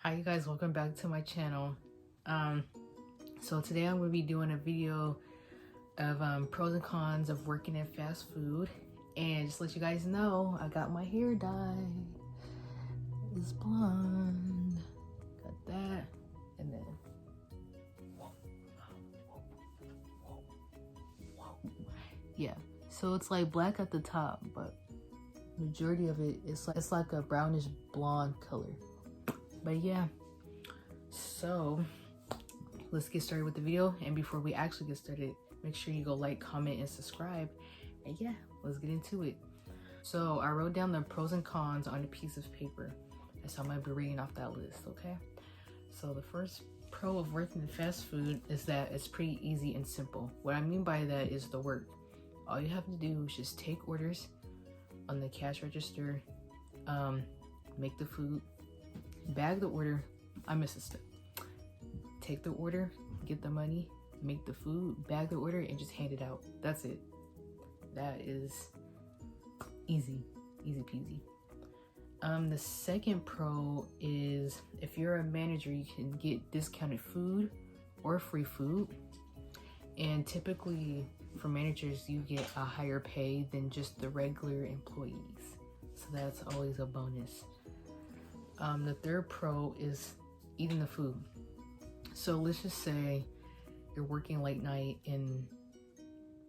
Hi you guys, welcome back to my channel. So today I'm going to be doing a video of pros and cons of working in fast food, and just to let you guys know, I got my hair dyed. It's blonde. Got that, and then yeah, so it's like black at the top, but majority of it is like, it's like a brownish blonde color. But yeah, so let's get started with the video. And before we actually get started, make sure you go like, comment, and subscribe. And yeah, let's get into it. So I wrote down the pros and cons on a piece of paper, and so I'm gonna be reading off that list, okay? So the first pro of working in fast food is that it's pretty easy and simple. What I mean by that is the work. All you have to do is just take orders on the cash register, make the food, bag the order. I missed a step. Take the order, get the money, make the food, bag the order, and just hand it out. That's it. That is easy peasy. The second pro is if you're a manager, you can get discounted food or free food, and typically for managers you get a higher pay than just the regular employees, so that's always a bonus. The third pro is eating the food. So let's just say you're working late night and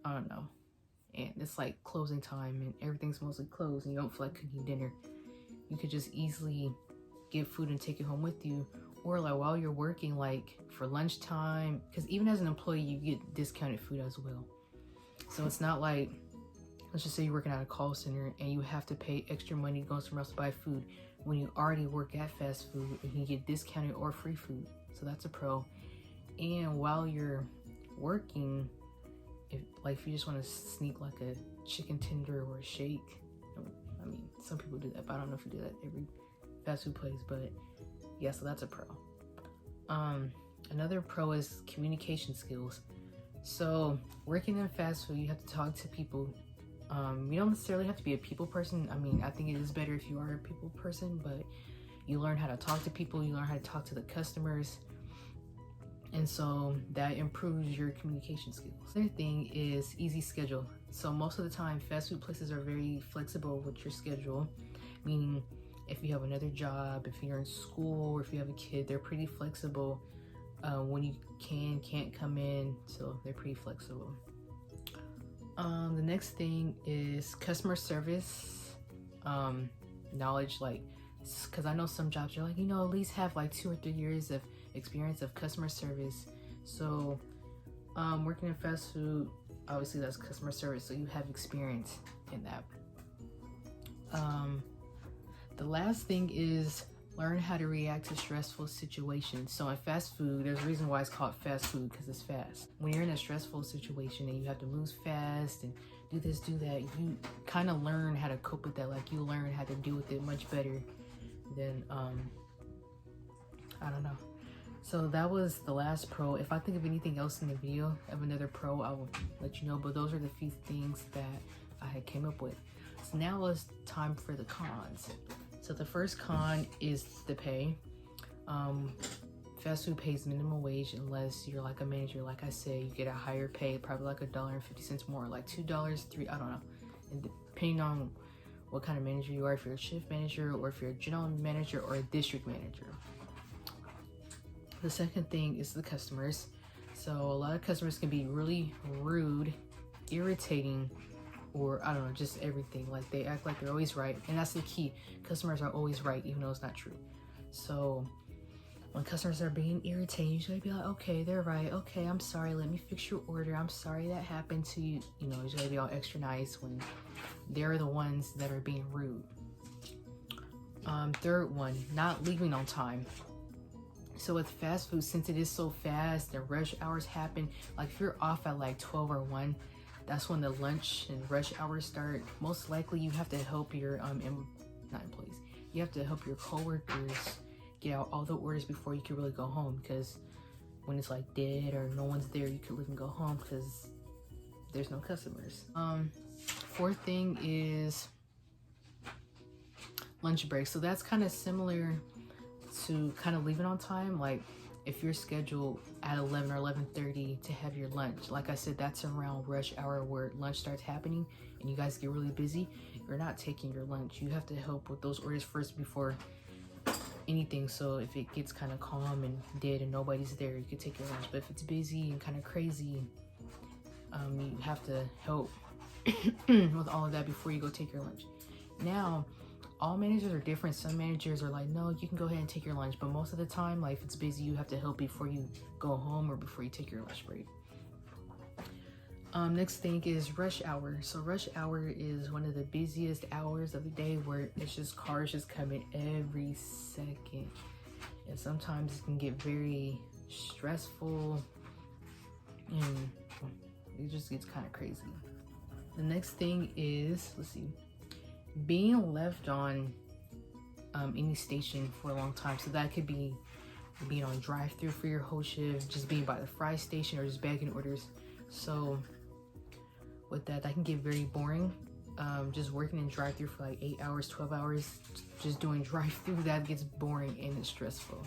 I don't know, and it's like closing time and everything's mostly closed and you don't feel like cooking dinner. You could just easily get food and take it home with you, or like while you're working, like for lunchtime, because even as an employee you get discounted food as well. So it's not like, let's just say you're working at a call center and you have to pay extra money going somewhere else to buy food when you already work at fast food. You can get discounted or free food, so that's a pro. And while you're working, if you just want to sneak like a chicken tender or a shake, I mean some people do that, but I don't know if you do that every fast food place, but yeah, so that's a pro. Another pro is communication skills. So working in fast food, you have to talk to people. You don't necessarily have to be a people person. I mean, I think it is better if you are a people person, but you learn how to talk to people, you learn how to talk to the customers, and so that improves your communication skills. The other thing is easy schedule. So most of the time fast food places are very flexible with your schedule, meaning if you have another job, if you're in school, or if you have a kid, they're pretty flexible when you can't come in, so they're pretty flexible. The next thing is customer service knowledge, like, because I know some jobs you're like, at least have like 2 or 3 years of experience of customer service. So working in fast food, obviously that's customer service, so you have experience in that. The last thing is learn how to react to stressful situations. So in fast food, there's a reason why it's called fast food, because it's fast. When you're in a stressful situation and you have to move fast and do this, do that, you kind of learn how to cope with that. Like, you learn how to deal with it much better than, I don't know. So that was the last pro. If I think of anything else in the video of another pro, I will let you know, but those are the few things that I had came up with. So now it's time for the cons. So the first con is the pay. Fast food pays minimum wage unless you're like a manager. Like I said, you get a higher pay, probably like $1.50 more, like $2, $3, I don't know. And depending on what kind of manager you are, if you're a shift manager or if you're a general manager or a district manager. The second thing is the customers. So a lot of customers can be really rude, irritating, or I don't know, just everything. Like, they act like they're always right, and that's the key. Customers are always right, even though it's not true. So when customers are being irritating, you should be like, okay, they're right, okay, I'm sorry, let me fix your order, I'm sorry that happened to you. You should be all extra nice when they're the ones that are being rude. Third one, not leaving on time. So with fast food, since it is so fast, the rush hours happen. Like, if you're off at like 12 or 1, that's when the lunch and rush hours start. Most likely you have to help your not employees, you have to help your coworkers get out all the orders before you can really go home, because when it's like dead or no one's there, you could leave and go home because there's no customers. Fourth thing is lunch break. So that's kind of similar to kind of leave it on time. Like if you're scheduled at 11 or 11:30 to have your lunch, like I said, that's around rush hour where lunch starts happening and you guys get really busy. You're not taking your lunch. You have to help with those orders first before anything. So if it gets kind of calm and dead and nobody's there, you could take your lunch. But if it's busy and kind of crazy, you have to help with all of that before you go take your lunch. Now, all managers are different. Some managers are like, no, you can go ahead and take your lunch. But most of the time, like if it's busy, you have to help before you go home or before you take your lunch break. Next thing is rush hour. So rush hour is one of the busiest hours of the day where it's just cars just coming every second. And sometimes it can get very stressful and it just gets kind of crazy. The next thing is, let's see, being left on any station for a long time. So that could be being on drive-through for your whole shift, just being by the fry station, or just bagging orders. So with that can get very boring. Just working in drive-through for like 8 hours, 12 hours, just doing drive-through, that gets boring and it's stressful.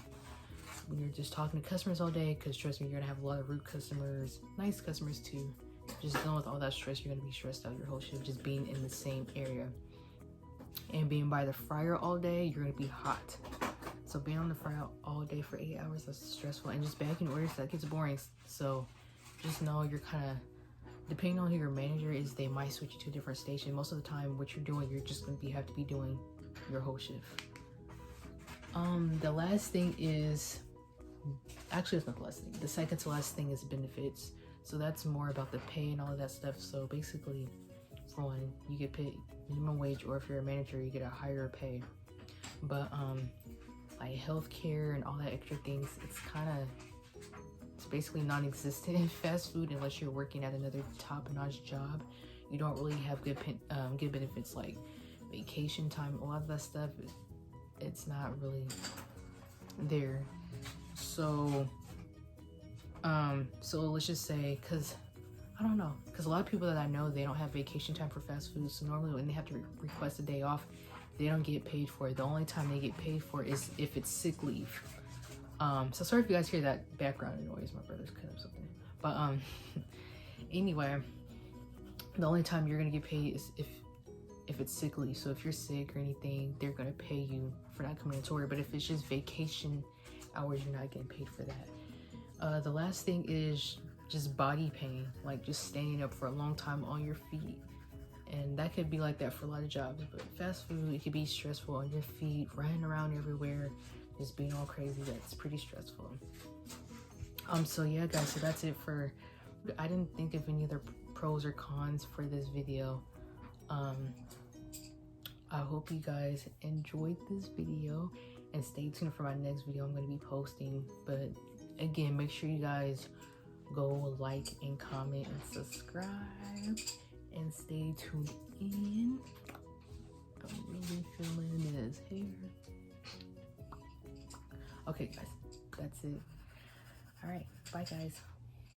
When you're just talking to customers all day, because trust me, you're gonna have a lot of rude customers, nice customers too. Just dealing with all that stress, you're gonna be stressed out your whole shift just being in the same area. And being by the fryer all day, you're gonna be hot. So being on the fryer all day for 8 hours, that's stressful. And just bagging orders, that gets boring. So just know you're kind of, depending on who your manager is, they might switch you to a different station. Most of the time, what you're doing, you're just gonna have to be doing your whole shift. The last thing is, actually it's not the last thing. The second to last thing is benefits. So that's more about the pay and all of that stuff. So basically, for one, you get paid minimum wage, or if you're a manager, you get a higher pay. But like healthcare and all that extra things, it's basically non-existent in fast food unless you're working at another top-notch job. You don't really have good benefits like vacation time. A lot of that stuff, it's not really there. So let's just say, because I don't know, because a lot of people that I know, they don't have vacation time for fast food. So normally when they have to request a day off, they don't get paid for it. The only time they get paid for it is if it's sick leave. So sorry if you guys hear that background noise. My brother's cutting up something. But anyway, the only time you're gonna get paid is if it's sick leave. So if you're sick or anything, they're gonna pay you for not coming into work. But if it's just vacation hours, you're not getting paid for that. The last thing is just body pain, like just standing up for a long time on your feet. And that could be like that for a lot of jobs, but fast food, it could be stressful on your feet, running around everywhere, just being all crazy. That's pretty stressful. So yeah guys, so that's it for, I didn't think of any other pros or cons for this video. I hope you guys enjoyed this video and stay tuned for my next video I'm going to be posting. But again, make sure you guys go like and comment and subscribe and stay tuned in. I'm really feeling this hair. Okay guys, that's it. All right, bye guys.